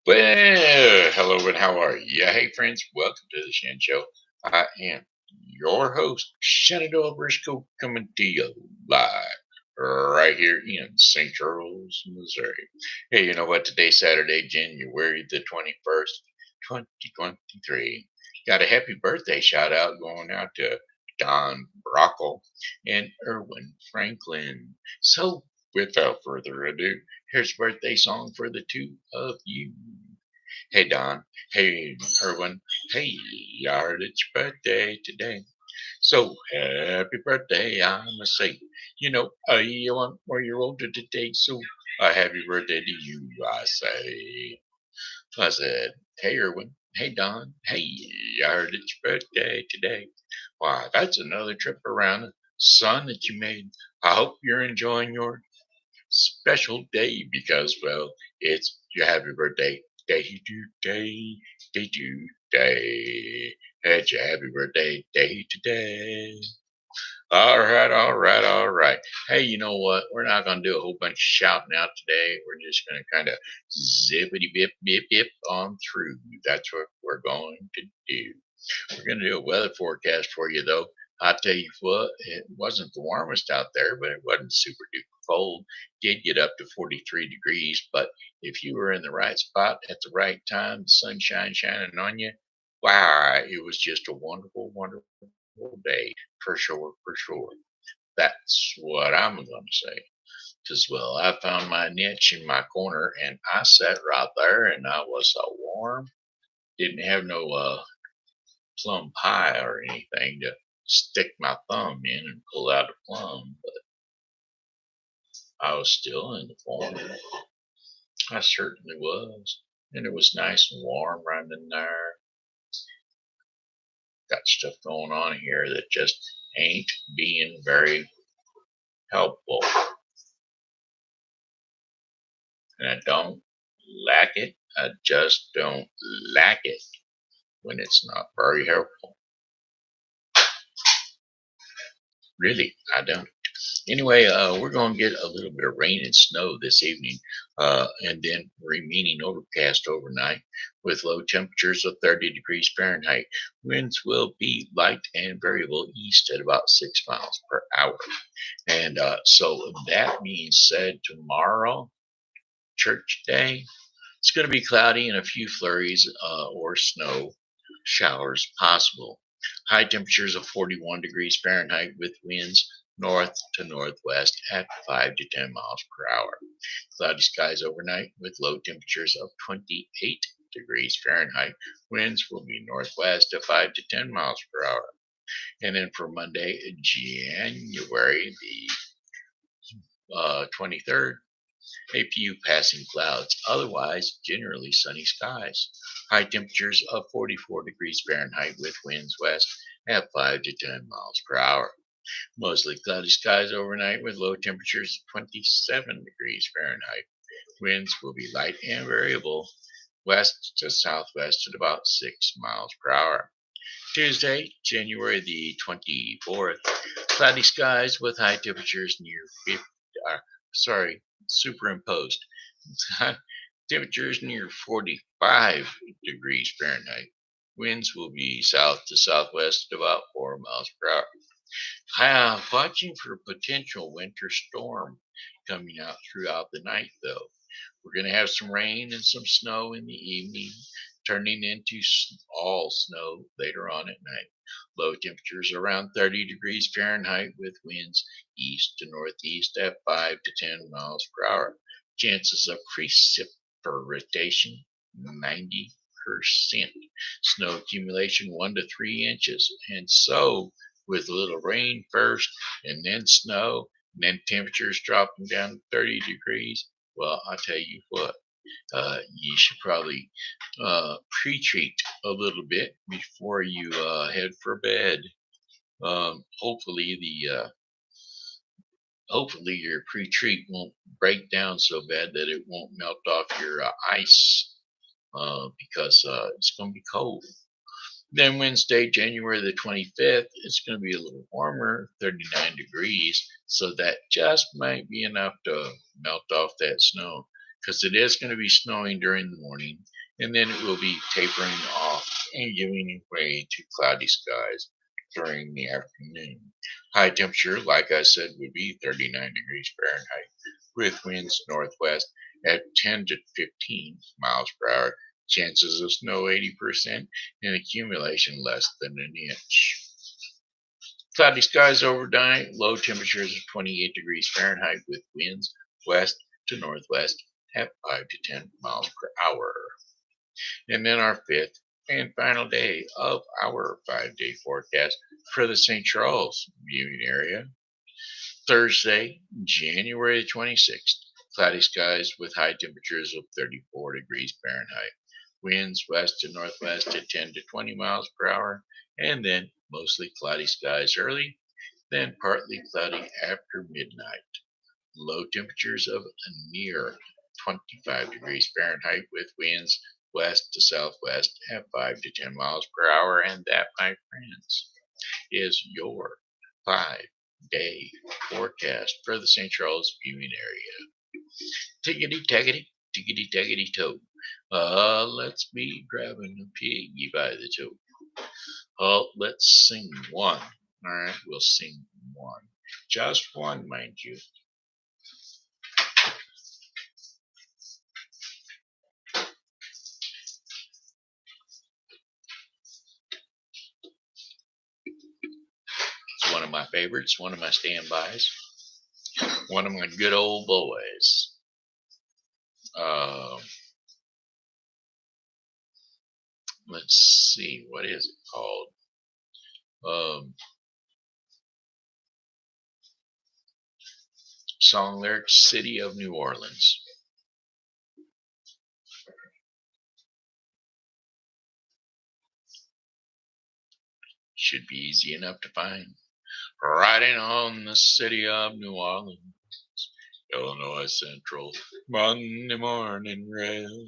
Well, hello and how are you? Yeah, hey friends, welcome to the Shen Show. I am your host, Shenandoah Briscoe, coming to you live right here in St. Charles, Missouri. Hey, you know what? Today's Saturday, January the 21st, 2023. Got a happy birthday shout out going out to Don Brockel and Erwin Franklin. So, without further ado, here's a birthday song for the two of you. Hey Don. Hey Erwin. Hey, I heard it's your birthday today. So happy birthday, I must say. You 1 more year older today, so happy birthday to you, I say. I said, hey Erwin. Hey Don. Hey, I heard it's your birthday today. Why, that's another trip around the sun that you made. I hope you're enjoying your special day because, well, it's your happy birthday day today, day today. It's your happy birthday day today. All right, all right, all right. Hey, you know what? We're not going to do a whole bunch of shouting out today. We're just going to kind of zippity bip bip bip on through. That's what we're going to do. We're going to do a weather forecast for you, though. I'll tell you what, it wasn't the warmest out there, but it wasn't super duper cold. Did get up to 43 degrees, but if you were in the right spot at the right time, the sunshine shining on you, wow, it was just a wonderful, wonderful day for sure, for sure. That's what I'm going to say. Because, well, I found my niche in my corner and I sat right there and I was so warm. Didn't have no plum pie or anything to stick my thumb in and pull out a plum, but I was still in the corner. I certainly was. And it was nice and warm right in there. Got stuff going on here that just ain't being very helpful. And I don't like it. I just don't like it when it's not very helpful. Really, I don't. Anyway, we're going to get a little bit of rain and snow this evening, and then remaining overcast overnight with low temperatures of 30 degrees Fahrenheit. Winds will be light and variable east at about 6 miles per hour. And so that being said, tomorrow, church day, it's going to be cloudy and a few flurries or snow showers possible. High temperatures of 41 degrees Fahrenheit with winds north to northwest at 5 to 10 miles per hour. Cloudy skies overnight with low temperatures of 28 degrees Fahrenheit. Winds will be northwest at 5 to 10 miles per hour. And then for Monday, January the 23rd, a few passing clouds, otherwise generally sunny skies. High temperatures of 44 degrees Fahrenheit with winds west at 5 to 10 miles per hour. Mostly cloudy skies overnight with low temperatures of 27 degrees Fahrenheit. Winds will be light and variable west to southwest at about 6 miles per hour. Tuesday, January the 24th, cloudy skies with high temperatures near 50, superimposed. Temperatures near 45 degrees Fahrenheit. Winds will be south to southwest at about 4 miles per hour. Watching for a potential winter storm coming out throughout the night, though. We're going to have some rain and some snow in the evening, turning into all snow later on at night. Low temperatures around 30 degrees Fahrenheit with winds east to northeast at 5 to 10 miles per hour. Chances of precipitation 90%. Snow accumulation 1 to 3 inches. And so, with a little rain first and then snow, and then temperatures dropping down to 30 degrees, well, I'll tell you what, you should probably pre-treat a little bit before you head for bed. Hopefully hopefully your pre-treat won't break down so bad that it won't melt off your ice because it's going to be cold. Then Wednesday, January the 25th, it's going to be a little warmer, 39 degrees. So that just might be enough to melt off that snow because it is going to be snowing during the morning and then it will be tapering off and giving way to cloudy skies during the afternoon. High temperature, like I said, would be 39 degrees Fahrenheit with winds northwest at 10 to 15 miles per hour. Chances of snow 80% and accumulation less than an inch. Cloudy skies overnight, low temperatures of 28 degrees Fahrenheit with winds west to northwest at 5 to 10 miles per hour. And then our fifth and final day of our 5-day forecast for the St. Charles viewing area. Thursday, January 26th. Cloudy skies with high temperatures of 34 degrees Fahrenheit. Winds west to northwest at 10 to 20 miles per hour. And then mostly cloudy skies early, then partly cloudy after midnight. Low temperatures of near 25 degrees Fahrenheit with winds west to southwest at 5 to 10 miles per hour. And that, my friends, is your 5-day forecast for the St. Charles viewing area. Tickety tackety, tickety tackety toe. Let's be grabbing a piggy by the toe. Let's sing one. All right, we'll sing one. Just one, mind you. It's one of my favorites, one of my standbys, one of my good old boys. Let's see, what is it called? Song lyrics, City of New Orleans. Should be easy enough to find. Riding on the city of New Orleans, Illinois Central, Monday morning rail.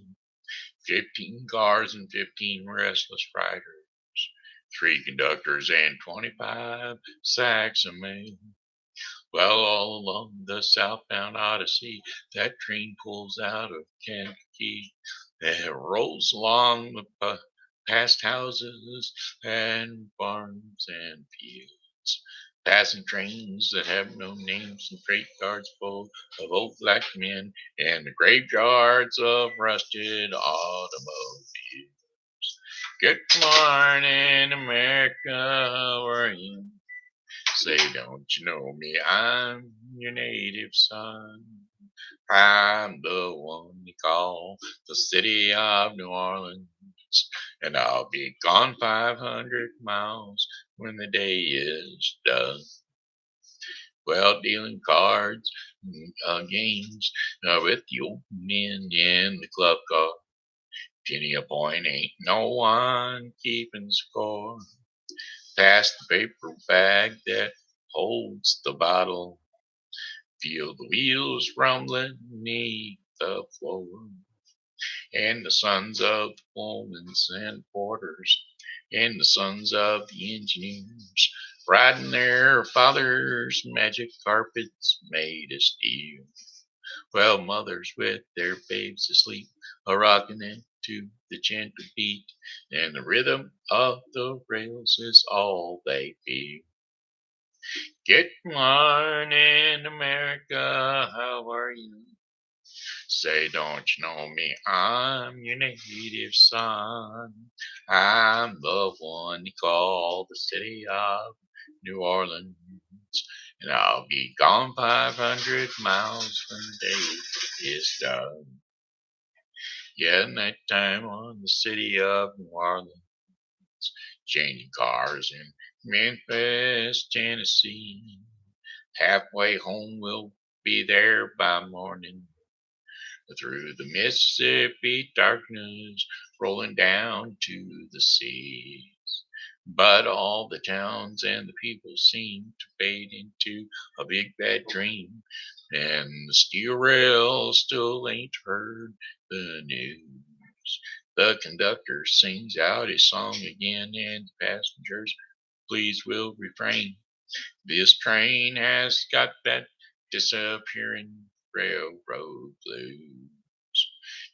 15 cars and 15 restless riders, 3 conductors and 25 sacks of mail. Well, all along the southbound Odyssey, that train pulls out of Kankakee. It rolls along the past houses and farms and fields, passing trains that have no names and freight cars full of old black men and the graveyards of rusted automobiles. Good morning, America, how are you? Say, don't you know me? I'm your native son. I'm the one you call the city of New Orleans. And I'll be gone 500 miles when the day is done. Well, dealing cards, games with the old men in the club car. Penny a point, ain't no one keeping score. Pass the paper bag that holds the bottle. Feel the wheels rumbling beneath the floor. And the sons of the foremen and porters, and the sons of the engineers, riding their fathers' magic carpets made of steel. Well, mothers with their babes asleep, a rocking them to the gentle beat, and the rhythm of the rails is all they feel. Good morning, America, how are you? Say, don't you know me? I'm your native son. I'm the one you call the city of New Orleans. And I'll be gone 500 miles when the day is done. Yeah, night time on the city of New Orleans. Changing cars in Memphis, Tennessee. Halfway home, we'll be there by morning. Through the Mississippi darkness, rolling down to the seas. But all the towns and the people seem to fade into a big bad dream, and the steel rail still ain't heard the news. The conductor sings out his song again, and the passengers, please will refrain. This train has got that disappearing railroad blues.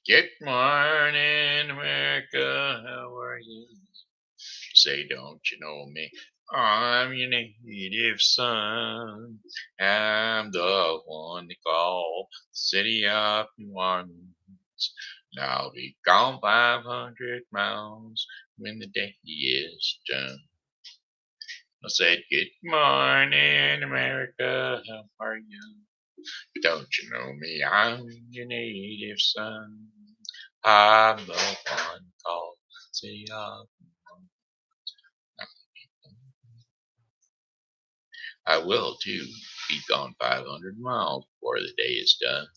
Good morning, America. How are you? Say, don't you know me? I'm your native son. I'm the one they call City of New Orleans. Now I'll be gone 500 miles when the day is done. I said, good morning, America. How are you? Don't you know me? I'm your native son. I'm the one called City of. I will, too, be gone 500 miles before the day is done.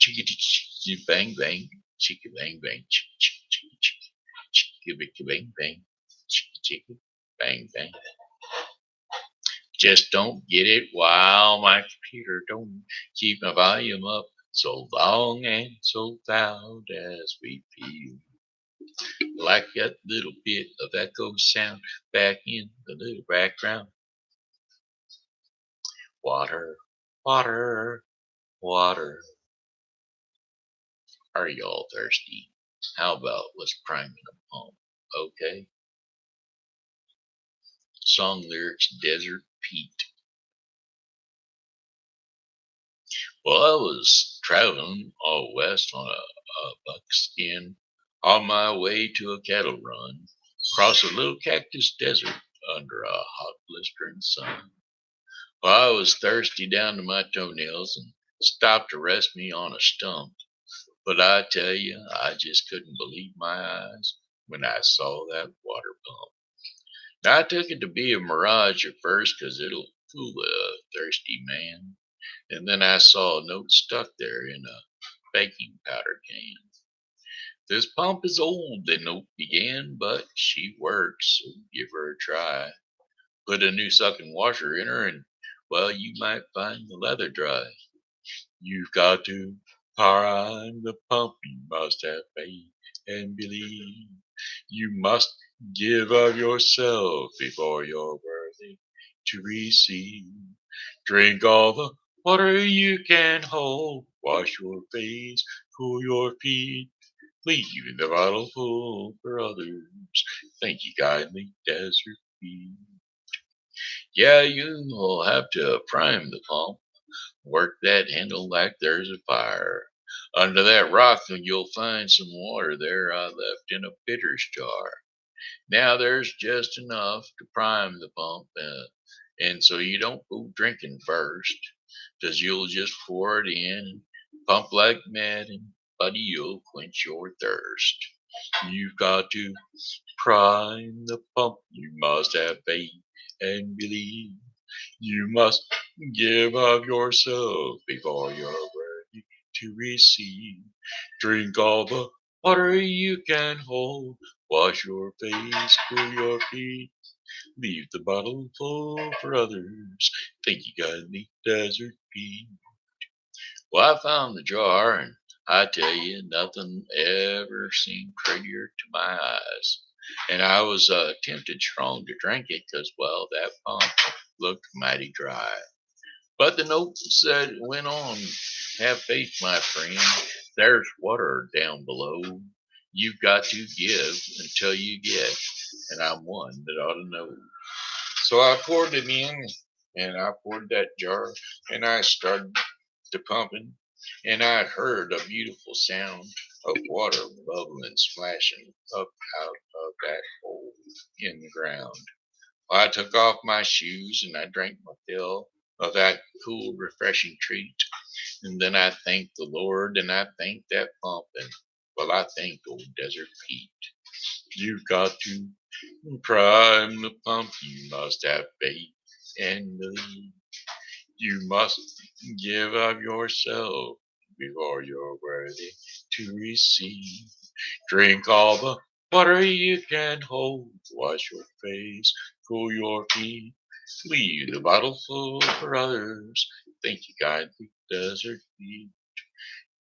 Chicka chicka bang bang, chicka bang bang, chicka chicka chicka chicka bang bang, chicka chicka bang bang. Just don't get it while my computer don't keep my volume up so long and so loud as we feel. Like that little bit of echo sound back in the little background. Water, water, water. Are y'all thirsty? How about let's prime it home? Okay. Song lyrics Desert Pete. Well, I was traveling all west on a buckskin on my way to a cattle run across a little cactus desert under a hot blistering sun. Well, I was thirsty down to my toenails and stopped to rest me on a stump. But I tell you, I just couldn't believe my eyes when I saw that water pump. Now, I took it to be a mirage at first 'cause it'll fool a thirsty man. And then I saw a note stuck there in a baking powder can. This pump is old, the note began, but she works, so give her a try. Put a new sucking washer in her, and well, you might find the leather dry. You've got to prime the pump, you must have faith and believe. You must give of yourself before you're worthy to receive. Drink all the water you can hold. Wash your face, cool your feet. Leave the bottle full for others. Thank you kindly, desert feet. Yeah, you'll have to prime the pump. Work that handle like there's a fire. Under that rock, you'll find some water there I left in a bitter's jar. Now there's just enough to prime the pump, and so you don't go drinking first, 'cause you'll just pour it in, pump like mad, and buddy, you'll quench your thirst. You've got to prime the pump, you must have faith and believe. You must give of yourself before you're worthy to receive. Drink all the water you can hold. Wash your face, cool your feet. Leave the bottle full for others. Thank you kindly, Desert Pete. Well, I found the jar, and I tell you, nothing ever seemed prettier to my eyes. And I was tempted strong to drink it, 'cause well, that pump looked mighty dry. But the note said, went on, have faith, my friend. There's water down below. You've got to give until you get, and I'm one that ought to know. So I poured it in, and I poured that jar, and I started to pumping, and I heard a beautiful sound of water bubbling, splashing up out of that hole in the ground. I took off my shoes and I drank my fill of that cool, refreshing treat. And then I thanked the Lord and I thanked that pump. And well, I thanked old Desert Pete. You've got to prime the pump. You must have faith and believe. You must give of yourself before you're worthy to receive. Drink all the water you can hold. Wash your face, cool your feet. Leave the bottle full for others. Thank you kindly, Desert Pete.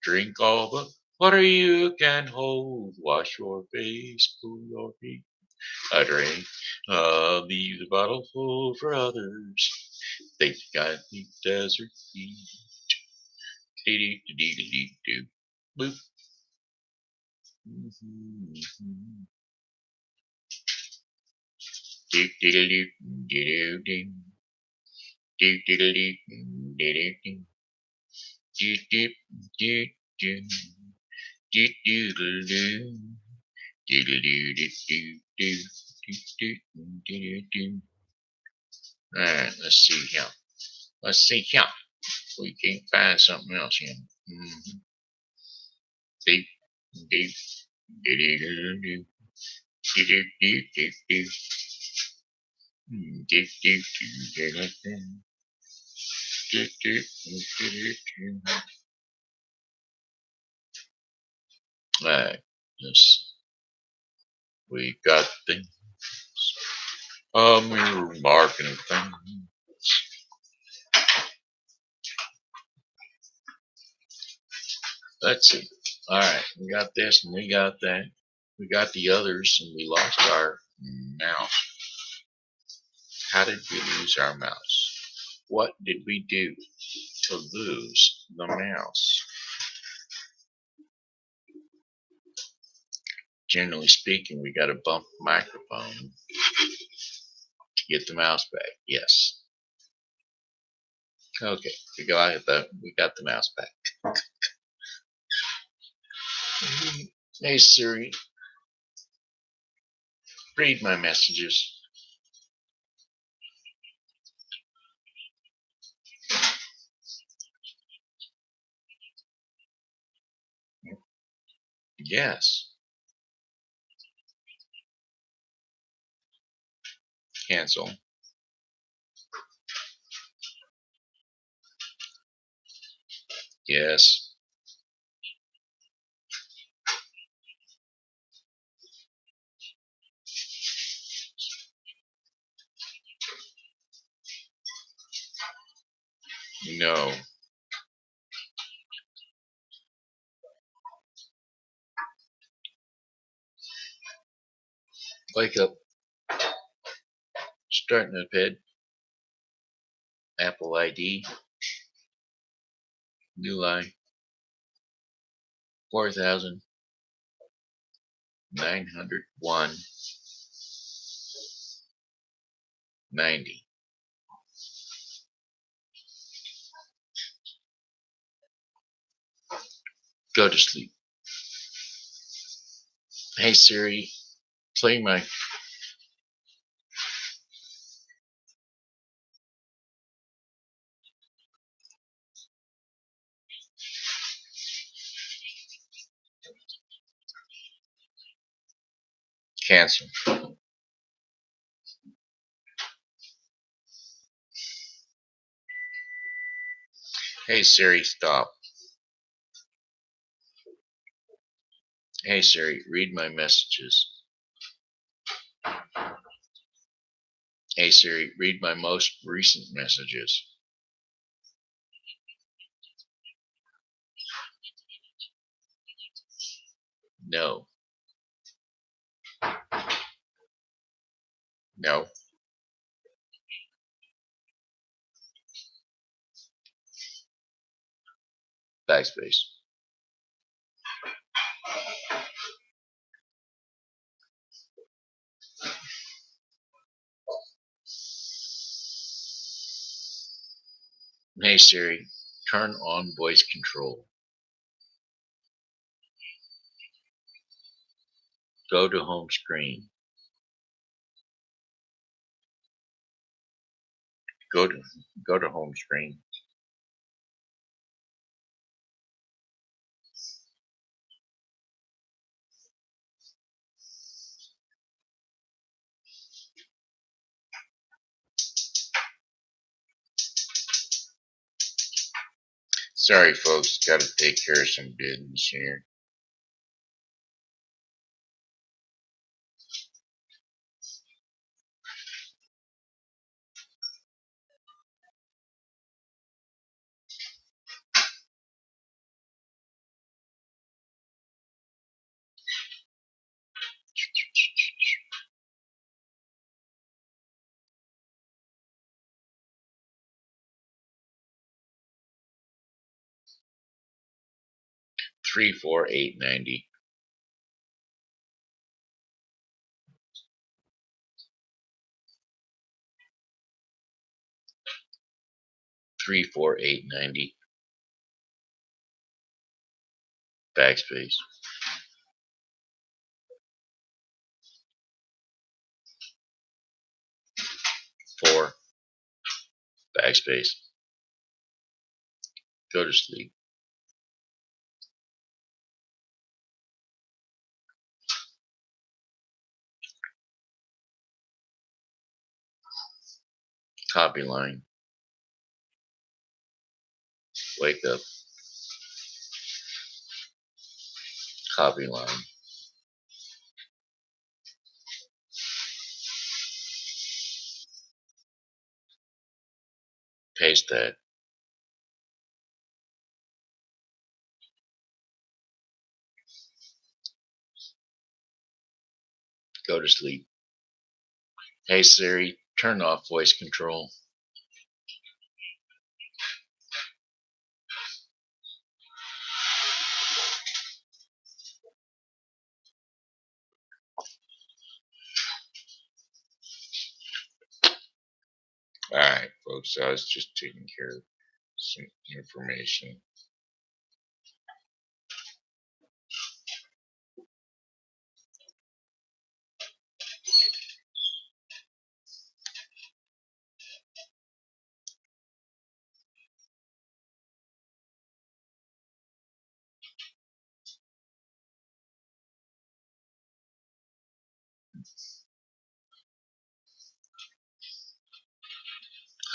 Drink all the water you can hold. Wash your face, cool your feet. I drink. Leave the bottle full for others. Thank you kindly, Desert Pete. Dee dee dee dee dee doo. Boop. Alright, let's see here. Let's see here. We can't find something else here. Deep, deep, deep, Alright, yes, we got things. We were marking things. Let's see. Alright, we got this and we got that. We got the others and we lost our mouse. How did we lose our mouse? What did we do to lose the mouse? Generally speaking, we got to bump the microphone to get the mouse back. Yes. Okay, we got the mouse back. Hey Siri, read my messages. Yes. Cancel. Yes. No. Wake up. Starting up head. Apple ID. New line. 4,901.90. Go to sleep. Hey Siri, play my cancel. Hey Siri, stop. Hey Siri, read my messages. Hey Siri, read my most recent messages. No. No. Backspace. Hey Siri, turn on voice control. Go to home screen. Go to home screen. Sorry folks, gotta take care of some business here. $348.90. 34890, backspace. 4, backspace. Go to sleep. Copy line. Wake up. Copy line. Paste that. Go to sleep. Hey Siri, turn off voice control. Alright, folks, I was just taking care of some information.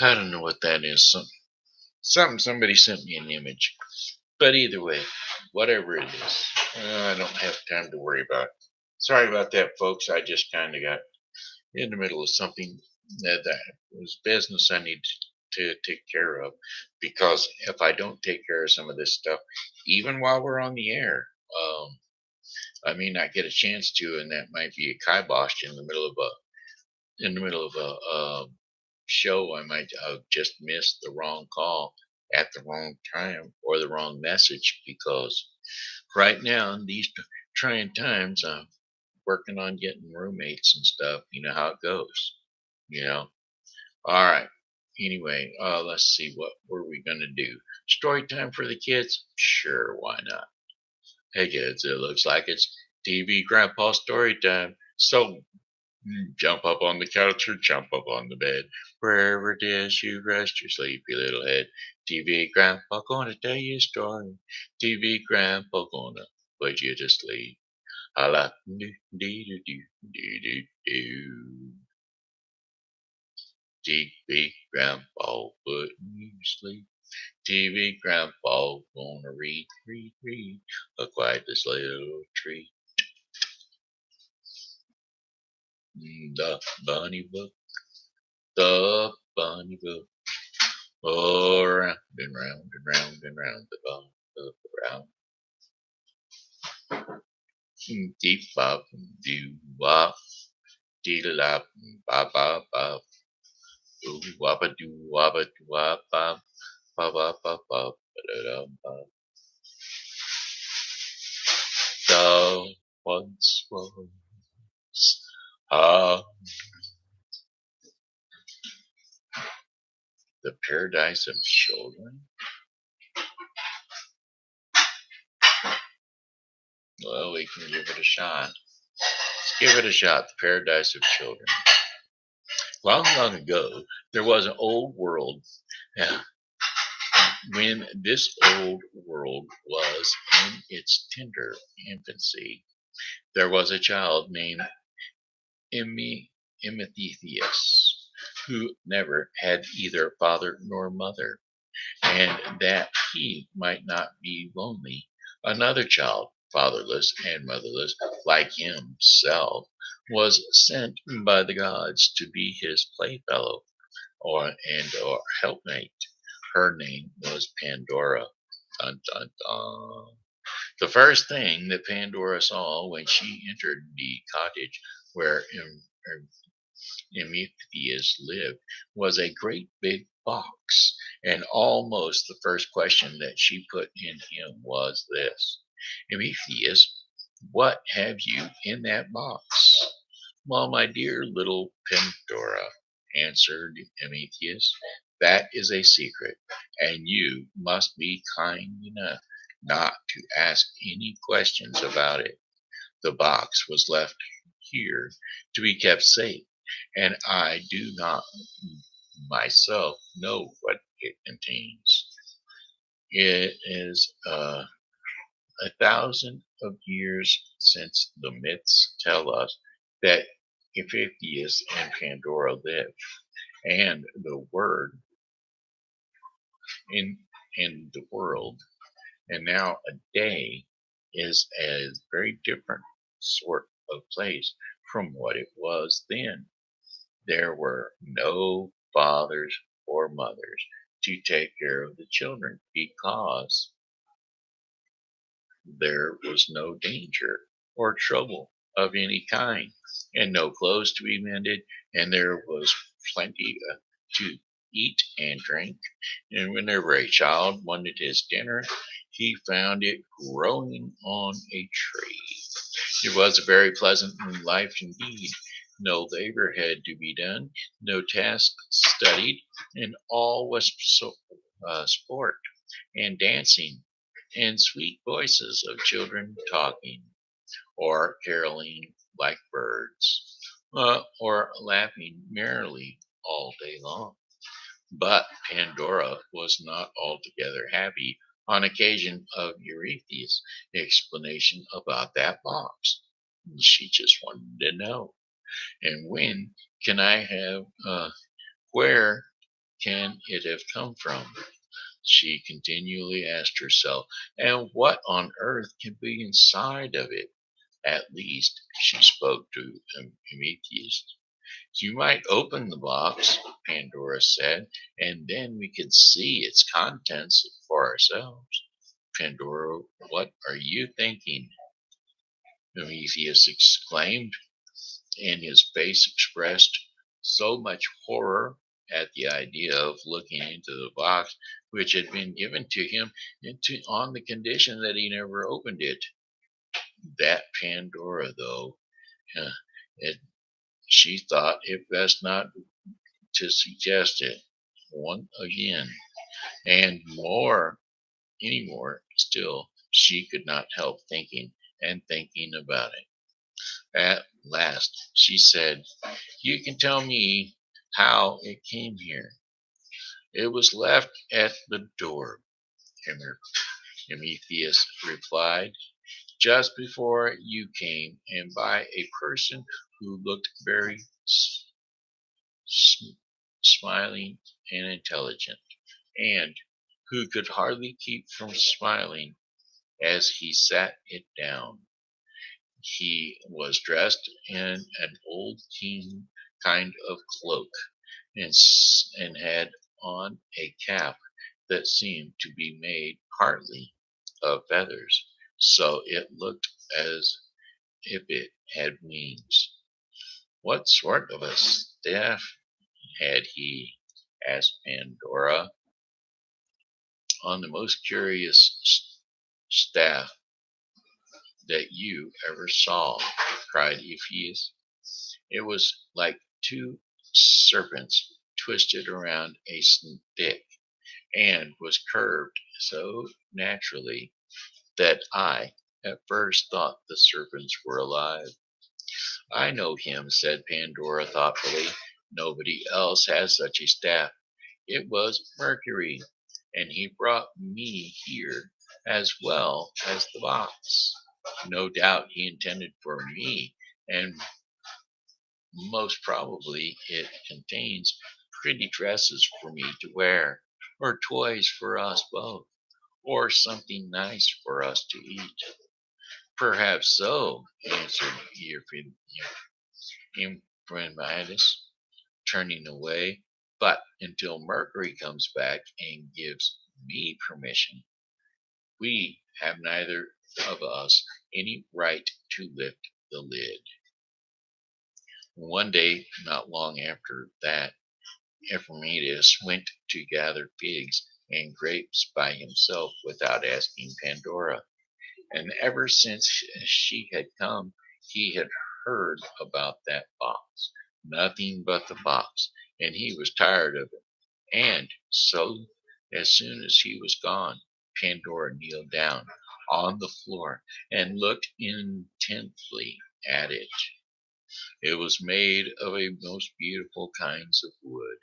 I don't know what that is. Somebody sent me an image. But either way, whatever it is, I don't have time to worry about it. Sorry about that, folks. I just kind of got in the middle of something that was business I need to take care of. Because if I don't take care of some of this stuff, even while we're on the air, I may not get a chance to, and that might be a kibosh in the middle of a show. I might have just missed the wrong call at the wrong time or the wrong message, because right now in these trying times, I'm working on getting roommates and stuff. You know how it goes. You know. All right. Anyway, let's see, what were we gonna do? Story time for the kids? Sure, why not? Hey kids, it looks like it's TV Grandpa story time. So jump up on the couch or jump up on the bed. Wherever it is you rest your sleepy little head. TV Grandpa gonna tell you a story. TV Grandpa gonna put you to sleep. Holla do do do do do do do. TV Grandpa putting you to sleep. TV Grandpa gonna read a quiet this little tree. The bunny book, the bunny book. Oh, round and round and round and round the ball of the round. Deep bop, doo wop, dee lop, bop bop bop, doo woppa doo woppa doo wop bop, bop bop bop bop, da bop. The once was the paradise of children. Well, we can give it a shot. Let's give it a shot. The paradise of children. Long, long ago, there was an old world. Yeah, when this old world was in its tender infancy, there was a child named Emetheus, who never had either father nor mother, and that he might not be lonely, another child, fatherless and motherless like himself, was sent by the gods to be his playfellow or helpmate. Her name was Pandora. Dun, dun, dun. The first thing that Pandora saw when she entered the cottage where Emetheus lived was a great big box, and almost the first question that she put in him was this: Emetheus, what have you in that box? Well, my dear little Pandora, answered Emetheus, That is a secret, and you must be kind enough not to ask any questions about it. The box was left here to be kept safe, and I do not myself know what it contains. It is 1,000 of years since the myths tell us that Epiphius and Pandora lived, and the word in the world, and now a day is a very different sort of place from what it was then. There were no fathers or mothers to take care of the children because there was no danger or trouble of any kind, and no clothes to be mended, and there was plenty to eat and drink. And whenever a child wanted his dinner, he found it growing on a tree. It was a very pleasant life indeed. No labor had to be done, no task studied, and all was sport and dancing and sweet voices of children talking or caroling like birds or laughing merrily all day long. But Pandora was not altogether happy on occasion of Eurystheus' explanation about that box. She just wanted to know. And when can I have, where can it have come from? She continually asked herself, and what on earth can be inside of it? At least, she spoke to Prometheus. You might open the box, Pandora said, and then we could see its contents for ourselves. Pandora, what are you thinking? Prometheus exclaimed, and his face expressed so much horror at the idea of looking into the box which had been given to him on the condition that he never opened it. That Pandora, though, uh, it, she thought it best not to suggest it one again, and any more still, she could not help thinking and thinking about it. At last, she said, "You can tell me how it came here." "It was left at the door," Emetheus replied, "just before you came, and by a person who looked very s- smiling and intelligent, and who could hardly keep from smiling as he sat it down. He was dressed in an old king kind of cloak, and had on a cap that seemed to be made partly of feathers, so it looked as if it had wings." "What sort of a staff had he?" asked Pandora. "On the most curious staff that you ever saw," cried Ephesus. "It was like two serpents twisted around a stick, and was curved so naturally that I at first thought the serpents were alive." "I know him," said Pandora thoughtfully. "Nobody else has such a staff. It was Mercury, and he brought me here as well as the box. No doubt he intended for me, and most probably it contains pretty dresses for me to wear, or toys for us both, or something nice for us to eat." "Perhaps so," answered Euphronides, turning away. "But until Mercury comes back and gives me permission, we have neither of us any right to lift the lid." One day, not long after that, Ephraimidas went to gather figs and grapes by himself without asking Pandora. And ever since she had come, he had heard about that box. Nothing but the box, and he was tired of it. And so, as soon as he was gone, Pandora kneeled down on the floor and looked intently at it. It was made of a most beautiful kinds of wood,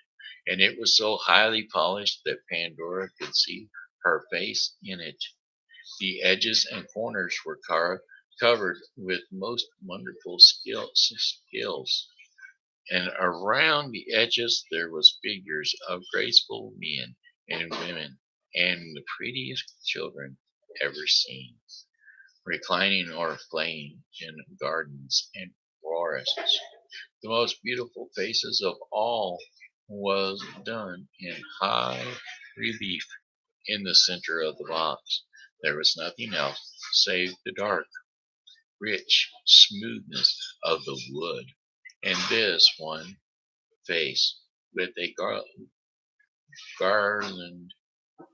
and it was so highly polished that Pandora could see her face in it. The edges and corners were covered with most wonderful skills, and around the edges there was figures of graceful men and women and the prettiest children ever seen, reclining or playing in gardens and forests. The most beautiful faces of all was done in high relief in the center of the box. There was nothing else save the dark, rich smoothness of the wood, and this one face with a garland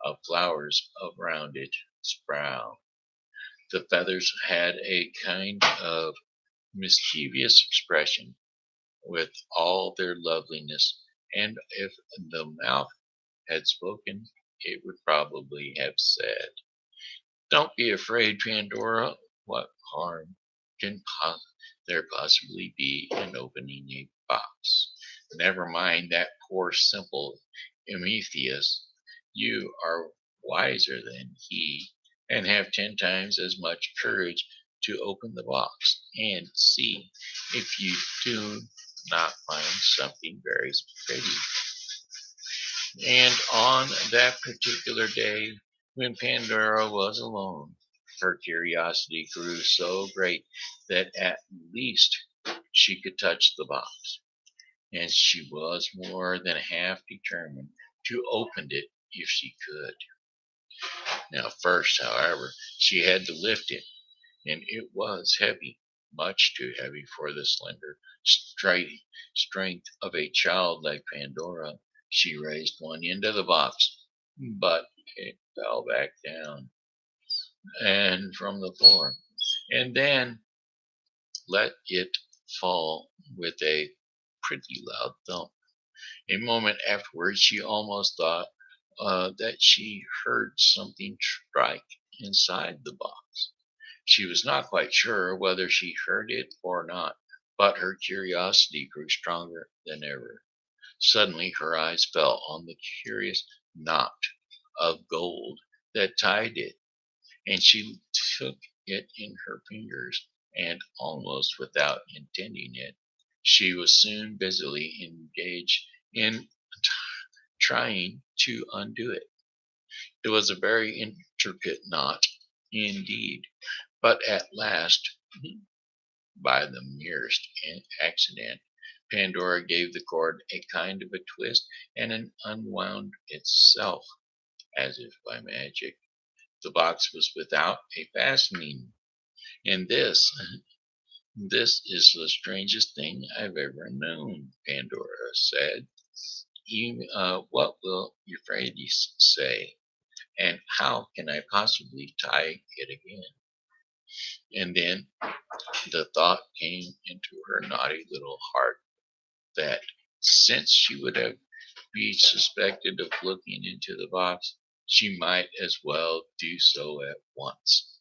of flowers around its brow. The feathers had a kind of mischievous expression with all their loveliness, and if the mouth had spoken, it would probably have said, "Don't be afraid, Pandora. What harm can there possibly be in opening a box? Never mind that poor simple Emetheus. You are wiser than he, and have 10 times as much courage to open the box and see if you do not find something very pretty." And on that particular day, when Pandora was alone, her curiosity grew so great that at least she could touch the box, and she was more than half determined to open it if she could. Now, first, however, she had to lift it, and it was heavy, much too heavy for the slender strength of a child like Pandora. She raised one end of the box, but it fell back down and from the floor, and then let it fall with a pretty loud thump. A moment afterwards, she almost thought that she heard something strike inside the box. She was not quite sure whether she heard it or not, but her curiosity grew stronger than ever. Suddenly her eyes fell on the curious knot of gold that tied it, and she took it in her fingers, and almost without intending it, she was soon busily engaged in trying to undo it. It was a very intricate knot indeed, but at last, by the merest accident, Pandora gave the cord a kind of a twist, and it unwound itself as if by magic. The box was without a fastening, and this is the strangest thing I've ever known," Pandora said. What will Euphrates say? And how can I possibly tie it again?" And then the thought came into her naughty little heart that since she would have be suspected of looking into the box, she might as well do so at once.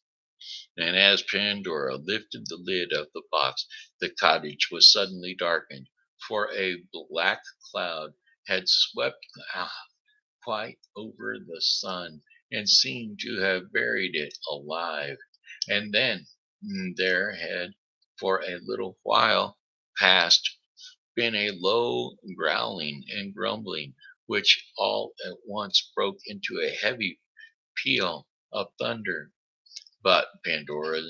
And as Pandora lifted the lid of the box, the cottage was suddenly darkened, for a black cloud had swept quite over the sun and seemed to have buried it alive. And then there had for a little while past been a low growling and grumbling, which all at once broke into a heavy peal of thunder. But Pandora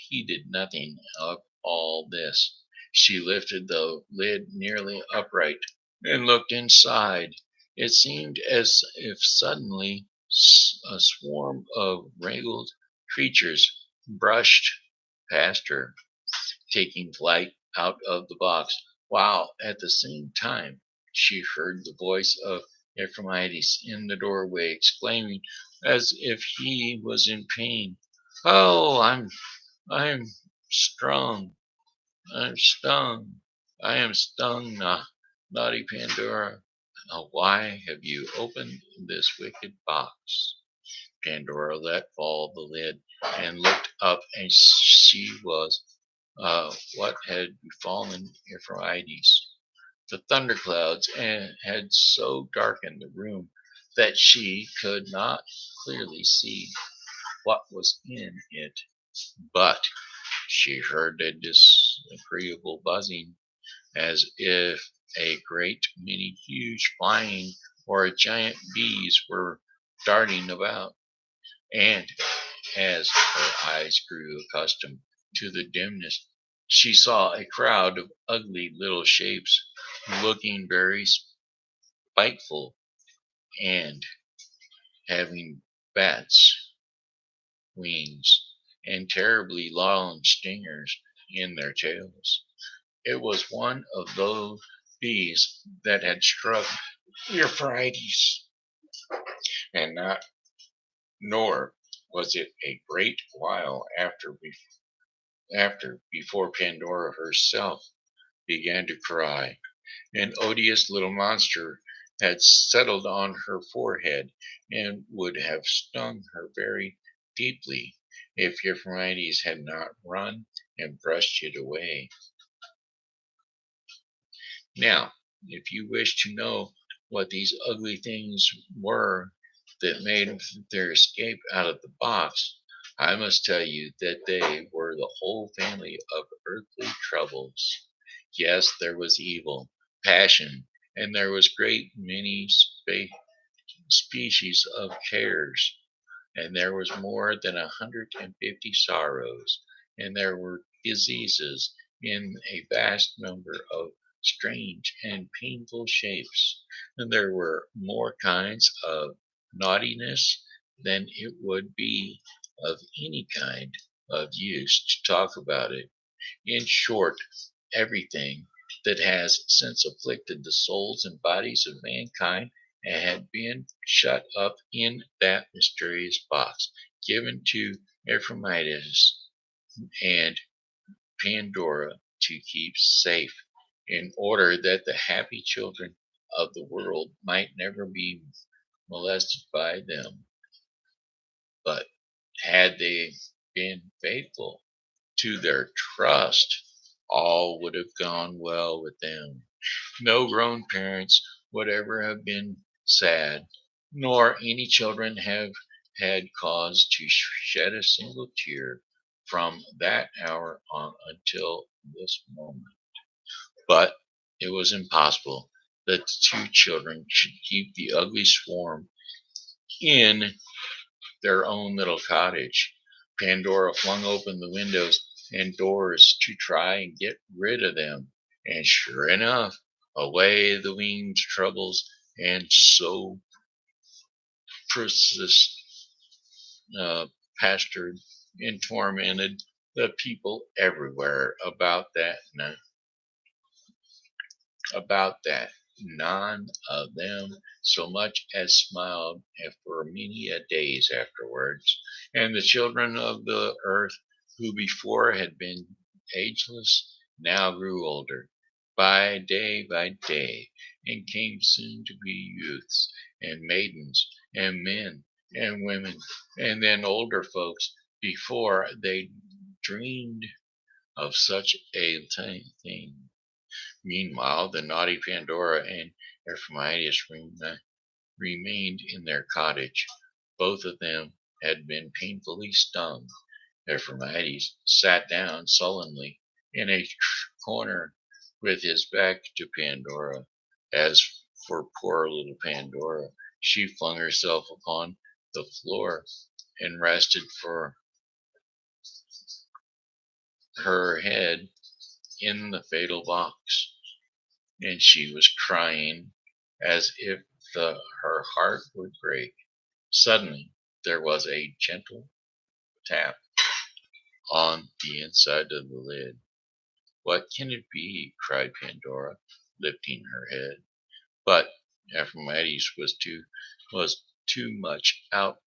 heeded nothing of all this. She lifted the lid nearly upright and looked inside. It seemed as if suddenly a swarm of ragged creatures brushed past her, taking flight out of the box, while at the same time she heard the voice of Ephraites in the doorway exclaiming as if he was in pain, "Oh, I'm strung, I'm stung, I am stung, naughty Pandora." Why have you opened this wicked box?" Pandora let fall the lid and looked up, and she was what had befallen Euphrates. The thunderclouds had so darkened the room that she could not clearly see what was in it, but she heard a disagreeable buzzing, as if a great many huge flying or giant bees were darting about. And as her eyes grew accustomed to the dimness, she saw a crowd of ugly little shapes looking very spiteful and having bats' wings and terribly long stingers in their tails. It was one of those bees that had struck Euphrates, and not nor was it a great while after before Pandora herself began to cry. An odious little monster had settled on her forehead and would have stung her very deeply if Euphrates had not run and brushed it away. Now, if you wish to know what these ugly things were that made their escape out of the box, I must tell you that they were the whole family of earthly troubles. Yes, there was evil, passion, and there was great many species of cares, and there was more than 150 sorrows, and there were diseases in a vast number of strange and painful shapes, and there were more kinds of naughtiness than it would be of any kind of use to talk about it. In short, everything that has since afflicted the souls and bodies of mankind had been shut up in that mysterious box, given to Ephraites and Pandora to keep safe, in order that the happy children of the world might never be molested by them. But had they been faithful to their trust, all would have gone well with them. No grown parents would ever have been sad, nor any children have had cause to shed a single tear from that hour on until this moment. But it was impossible that the two children should keep the ugly swarm in their own little cottage. Pandora flung open the windows and doors to try and get rid of them, and sure enough, away the winged troubles, and so persist, pastured and tormented the people everywhere about that none of them so much as smiled for many a days afterwards. And the children of the earth, who before had been ageless, now grew older by day, and came soon to be youths and maidens and men and women, and then older folks before they dreamed of such a thing. Meanwhile, the naughty Pandora and Ephraites remained in their cottage. Both of them had been painfully stung. Ephraites sat down sullenly in a corner with his back to Pandora. As for poor little Pandora, she flung herself upon the floor and rested for her head in the fatal box, and she was crying as if her heart would break. Suddenly, there was a gentle tap on the inside of the lid. "What can it be?" cried Pandora, lifting her head. But Ephraites was too much out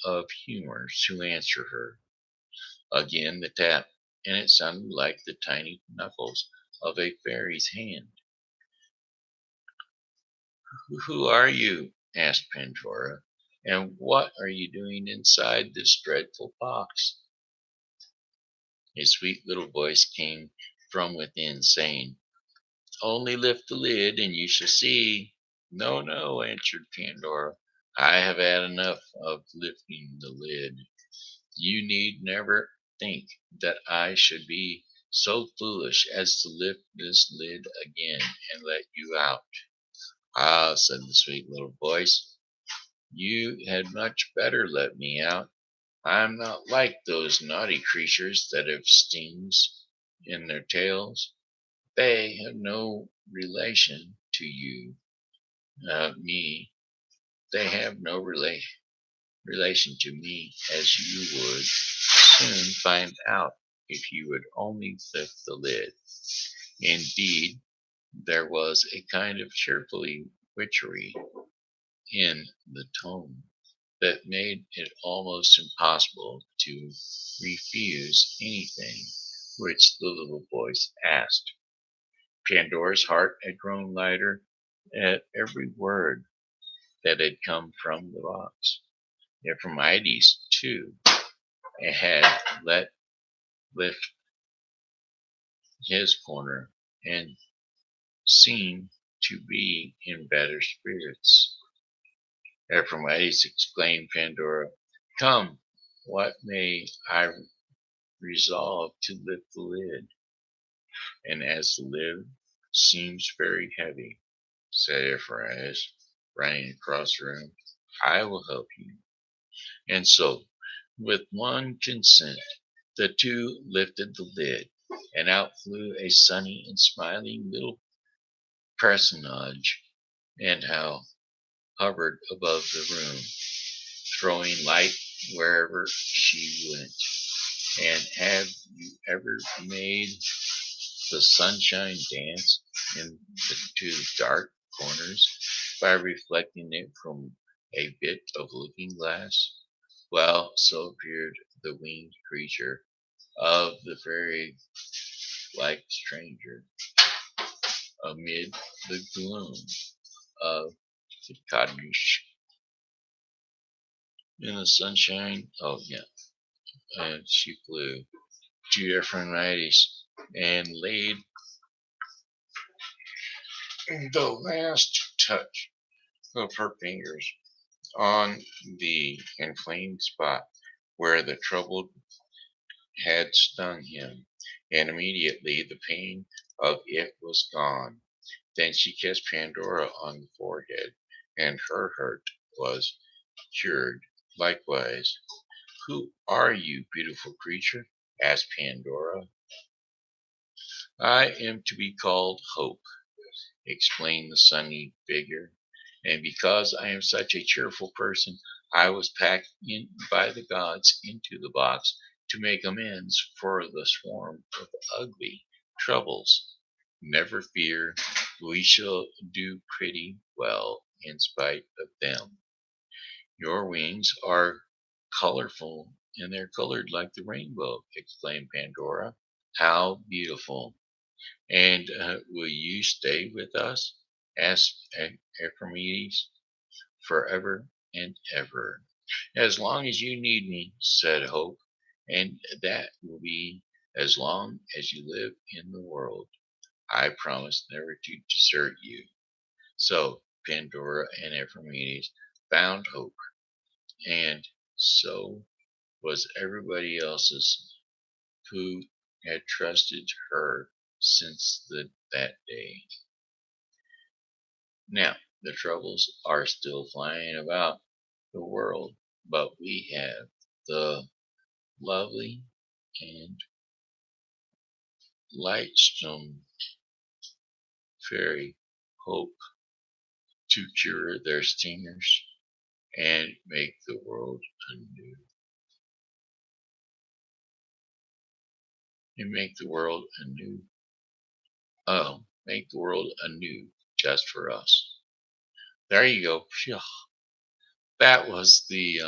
of humor to answer her. Again the tap, and it sounded like the tiny knuckles of a fairy's hand. Who are you? Asked Pandora. And what are you doing inside this dreadful box? A sweet little voice came from within, saying, Only lift the lid and you shall see. No, no, answered Pandora. I have had enough of lifting the lid. You need never think that I should be so foolish as to lift this lid again and let you out. Ah, said the sweet little voice, you had much better let me out. I'm not like those naughty creatures that have stings in their tails. They have no relation to you, me. They have no relation to me, as you would soon find out if you would only lift the lid. Indeed, there was a kind of cheerfully witchery in the tone that made it almost impossible to refuse anything which the little voice asked. Pandora's heart had grown lighter at every word that had come from the box. Ephraites, too, had let lift his corner and seemed to be in better spirits. Ephraites, exclaimed Pandora, come, what may I resolve to lift the lid? And as the lid seems very heavy, said Ephraites, running across the room, I will help you. And so, with one consent, the two lifted the lid, and out flew a sunny and smiling little personage, and how hovered above the room, throwing light wherever she went. And have you ever made the sunshine dance into the dark corners by reflecting it from a bit of looking glass? Well, so appeared the winged creature of the fairy like stranger amid the gloom of the cottage in the sunshine. Oh, yeah. And she flew to different varieties and laid the last touch of her fingers on the inflamed spot where the trouble had stung him, and immediately the pain of it was gone. Then she kissed Pandora on the forehead, and her hurt was cured likewise. Who are you, beautiful creature? Asked Pandora. I am to be called Hope, explained the sunny figure, and because I am such a cheerful person, I was packed in by the gods into the box to make amends for the swarm of ugly troubles. Never fear, we shall do pretty well in spite of them. Your wings are colorful and they're colored like the rainbow, exclaimed Pandora. How beautiful. And will you stay with us? Asked Ephraites. Forever and ever. As long as you need me, said Hope, and that will be as long as you live in the world. I promise never to desert you. So Pandora and Ephraites found Hope, and so was everybody else's who had trusted her since that day. Now, the troubles are still flying about the world, but we have the lovely and lightsome fairy Hope to cure their stingers and make the world anew. And make the world anew. Oh, make the world anew just for us. There you go. Phew. That was the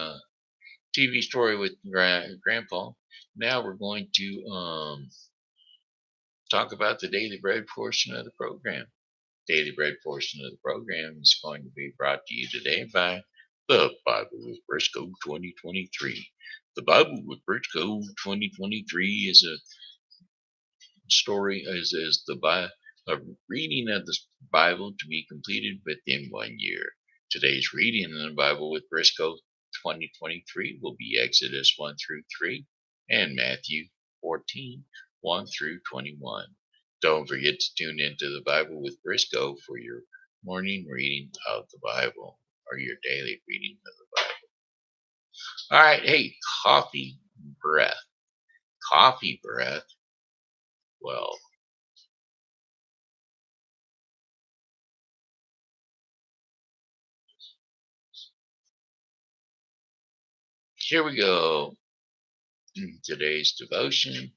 TV story with Grandpa. Now we're going to talk about the daily bread portion of the program. Daily Bread portion of the program is going to be brought to you today by the Bible with Briscoe 2023. The Bible with Briscoe 2023 is a story, is a reading of the Bible to be completed within 1 year. Today's reading in the Bible with Briscoe 2023 will be Exodus 1 through 3 and Matthew 14, 1 through 21. Don't forget to tune into the Bible with Briscoe for your morning reading of the Bible or your daily reading of the Bible. All right, hey, coffee breath. Coffee breath. Well, here we go. Today's devotion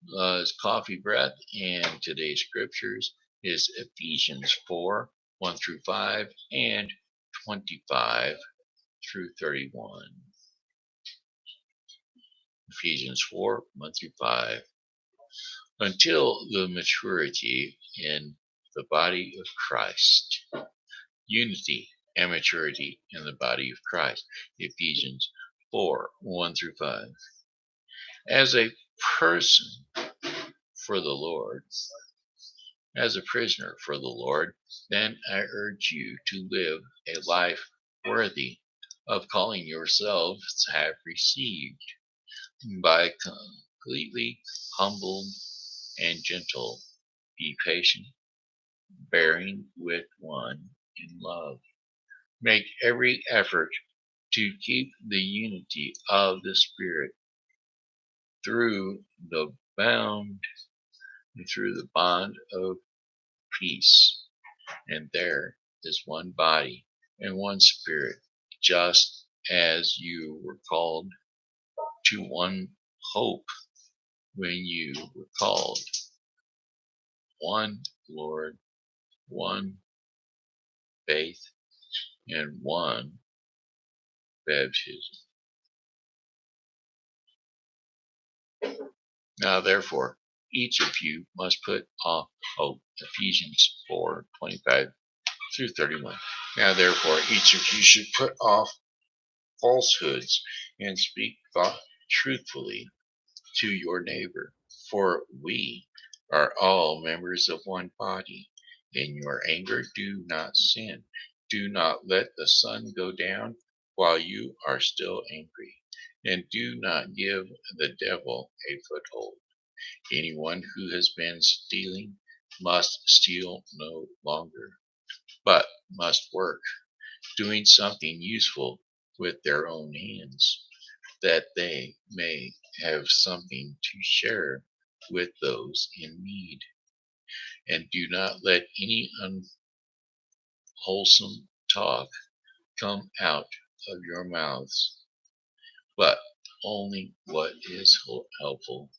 is coffee breath, and today's scriptures is Ephesians 4, 1 through 5, and 25 through 31. Ephesians 4, 1 through 5. Until the maturity in the body of Christ. Unity and maturity in the body of Christ. Ephesians 4, 1 through 5. As a person for the Lord, as a prisoner for the Lord, then I urge you to live a life worthy of calling yourselves have received, by completely humbled and gentle. Be patient, bearing with one in love. Make every effort to keep the unity of the Spirit through the bond of peace. And there is one body and one Spirit, just as you were called to one hope when you were called, one Lord, one faith, and one baptism. Now therefore, each of you must put off hope. Ephesians 4, 25 through 31. Now therefore, each of you should put off falsehoods and speak truthfully to your neighbor, for we are all members of one body. In your anger, do not sin. Do not let the sun go down while you are still angry, and do not give the devil a foothold. Anyone who has been stealing must steal no longer, but must work, doing something useful with their own hands, that they may have something to share with those in need. And do not let any unwholesome talk come out of your mouths, but only what is helpful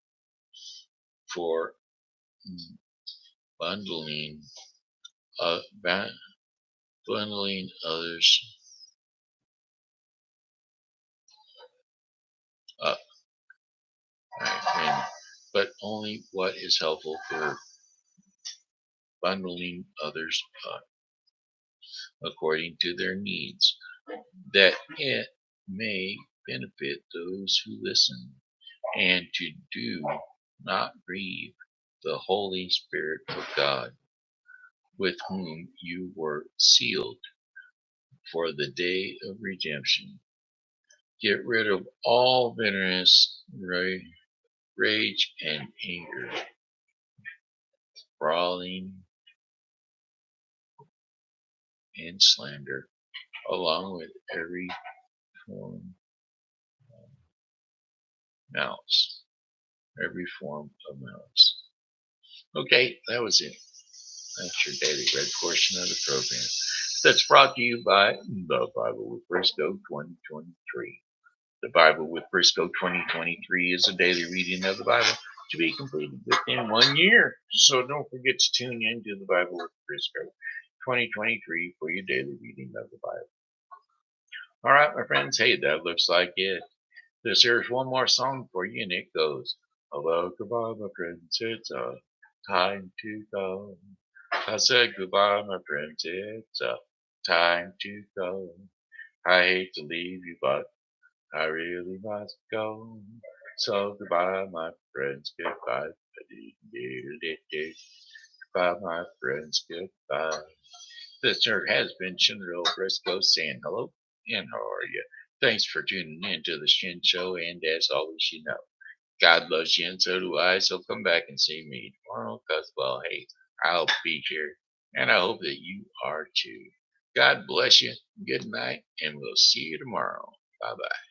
for bundling uh, bundling others up, but only what is helpful for bundling others up according to their needs, that it may benefit those who listen, and to do not grieve the Holy Spirit of God, with whom you were sealed for the day of redemption. Get rid of all bitterness, rage, and anger, brawling, and slander, along with every form of malice. Every form of malice. Okay, that was it. That's your daily read portion of the program. That's brought to you by the Bible with Briscoe 2023. The Bible with Briscoe 2023 is a daily reading of the Bible to be completed within 1 year. So don't forget to tune in to the Bible with Briscoe 2023 for your daily reading of the Bible. All right, my friends. Hey, that looks like it. Here's one more song for you, and it goes, "Hello, goodbye, my friends. It's time to go. I said goodbye, my friends. It's time to go. I hate to leave you, but I really must go. So goodbye, my friends. Goodbye. Goodbye, my friends. Goodbye. This nerd has been Chinero Briscoe saying hello and how are you? Thanks for tuning in to the Shin Show, and as always, God loves you, and so do I. So come back and see me tomorrow, because, well, hey, I'll be here, and I hope that you are too. God bless you. Good night, and we'll see you tomorrow. Bye bye.